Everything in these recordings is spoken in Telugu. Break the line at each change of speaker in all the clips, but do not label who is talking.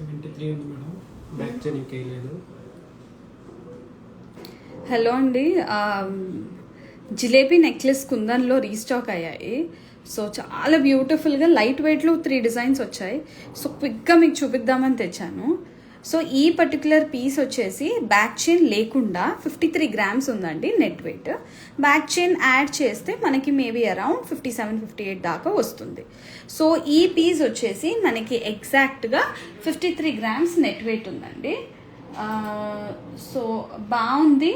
73 ఉంది మేడం. బ్యాక్ చైన్ ఇంకా వేయలేదు.
హలో అండి, జిలేబీ నెక్లెస్ కుందన్లో రీస్టాక్ అయ్యాయి. సో చాలా బ్యూటిఫుల్గా లైట్ వెయిట్లో 3 డిజైన్స్ వచ్చాయి. సో క్విక్గా మీకు చూపిద్దామని తెచ్చాను. సో ఈ పర్టికులర్ పీస్ వచ్చేసి బ్యాక్ చైన్ లేకుండా 53 గ్రామ్స్ ఉందండి net weight. Back chain add చేస్తే మనకి మేబీ అరౌండ్ 57-58 దాకా వస్తుంది. సో ఈ పీస్ వచ్చేసి మనకి ఎగ్జాక్ట్గా 53 గ్రామ్స్ నెట్ వెయిట్ ఉందండి. సో బాగుంది.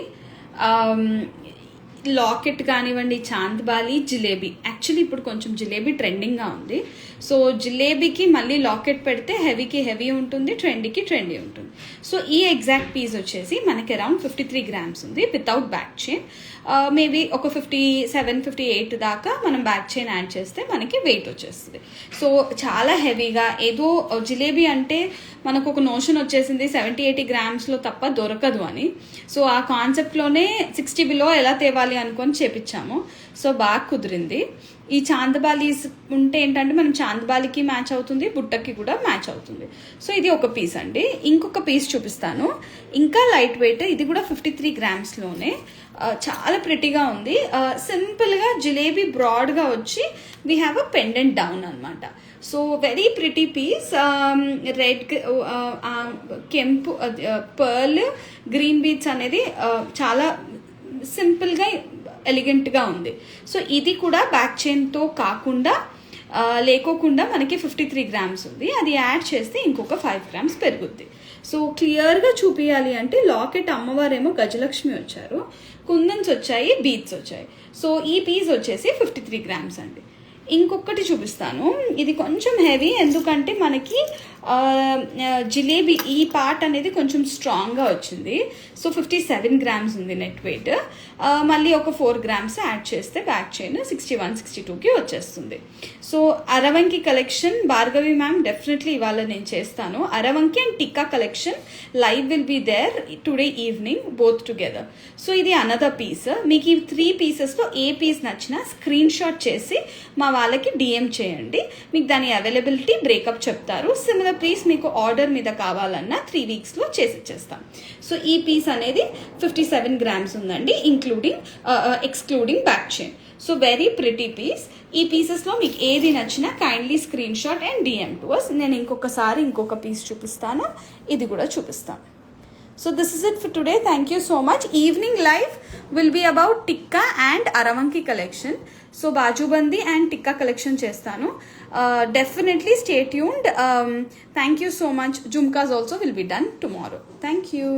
లాకెట్ కానివ్వండి, చాంద్బాలి, జిలేబీ. యాక్చువల్లీ ఇప్పుడు కొంచెం జిలేబీ ట్రెండింగ్గా ఉంది. సో జిలేబీకి మళ్ళీ లాకెట్ పెడితే హెవీకి హెవీ ఉంటుంది, ట్రెండీకి ట్రెండీ ఉంటుంది. సో ఈ ఎగ్జాక్ట్ పీస్ వచ్చేసి మనకి అరౌండ్ 53 గ్రామ్స్ ఉంది వితౌట్ బ్యాక్ చైన్. మేబీ ఒక 57-58 దాకా మనం బ్యాక్ చైన్ యాడ్ చేస్తే మనకి వెయిట్ వచ్చేస్తుంది. సో చాలా హెవీగా, ఏదో జిలేబీ అంటే మనకు ఒక నోషన్ వచ్చేసింది 70-80 గ్రామ్స్లో తప్ప దొరకదు అని. సో ఆ కాన్సెప్ట్లోనే 60 బిలో ఎలా తేవాలి అనుకొని చేపించాము. సో బాగా కుదిరింది. ఈ చాందబాలీస్ ఉంటే ఏంటంటే మనం చాందబాలికి మ్యాచ్ అవుతుంది, బుట్టకి కూడా మ్యాచ్ అవుతుంది. సో ఇది ఒక పీస్ అండి. ఇంకొక పీస్ చూపిస్తాను, ఇంకా లైట్ వెయిట్. ఇది కూడా 53 గ్రామ్స్లోనే. చాలా ప్రిటీగా ఉంది. సింపుల్గా జిలేబీ బ్రాడ్గా వచ్చి we have a pendant down అనమాట. So very pretty piece. Red, కెంపు, పర్ల్, గ్రీన్ బీడ్స్ అనేది చాలా సింపుల్గా ఎలిగెంట్గా ఉంది. సో ఇది కూడా బ్యాక్ చైన్తో కాకుండా లేకోకుండా మనకి 53 గ్రామ్స్ ఉంది. అది యాడ్ చేస్తే ఇంకొక 5 గ్రామ్స్ పెరుగుద్ది. సో క్లియర్గా చూపించాలి అంటే లాకెట్ అమ్మవారేమో గజలక్ష్మి వచ్చారు, కుందన్స్ వచ్చాయి, బీడ్స్ వచ్చాయి. సో ఈ పీస్ వచ్చేసి 53 గ్రామ్స్ అండి. ఇంకొకటి చూపిస్తాను. ఇది కొంచెం హెవీ, ఎందుకంటే మనకి జిలేబీ ఈ పార్ట్ అనేది కొంచెం స్ట్రాంగ్గా వచ్చింది. సో 57 గ్రామ్స్ ఉంది నెట్ వెయిట్. మళ్ళీ ఒక 4 గ్రామ్స్ యాడ్ చేస్తే బ్యాక్ చైన్ 61-62కి వచ్చేస్తుంది. సో అరవంకి కలెక్షన్ భార్గవి మ్యామ్ డెఫినెట్లీ ఇవాళ నేను చేస్తాను. అరవంకి and tikka collection live will be there today evening both together. So ఇది అనదర్ పీస్. మీకు ఈ 3 పీసెస్లో ఏ పీస్ నచ్చినా స్క్రీన్ షాట్ చేసి మా వాళ్ళకి డిఎం చేయండి. మీకు దాని అవైలబిలిటీ బ్రేకప్ చెప్తారు. సిమిలర్ పీస్ మీకు ఆర్డర్ మీద కావాలన్నా 3 వీక్స్లో చేసి ఇచ్చేస్తాం. సో ఈ పీస్ అనేది 57 గ్రామ్స్ ఉందండి, excluding back chain. So very pretty piece. ఈ పీసెస్లో మీకు ఏది నచ్చినా kindly screenshot and DM to us. నేను ఇంకొక పీస్ చూపిస్తాను, ఇది కూడా చూపిస్తాను. So this is it for today. Thank you so much. Evening live will be about tikka and aravanki collection. So bajubandi and tikka collection chestanu. Definitely stay tuned. Thank you so much. Jumkas also will be done tomorrow. Thank you.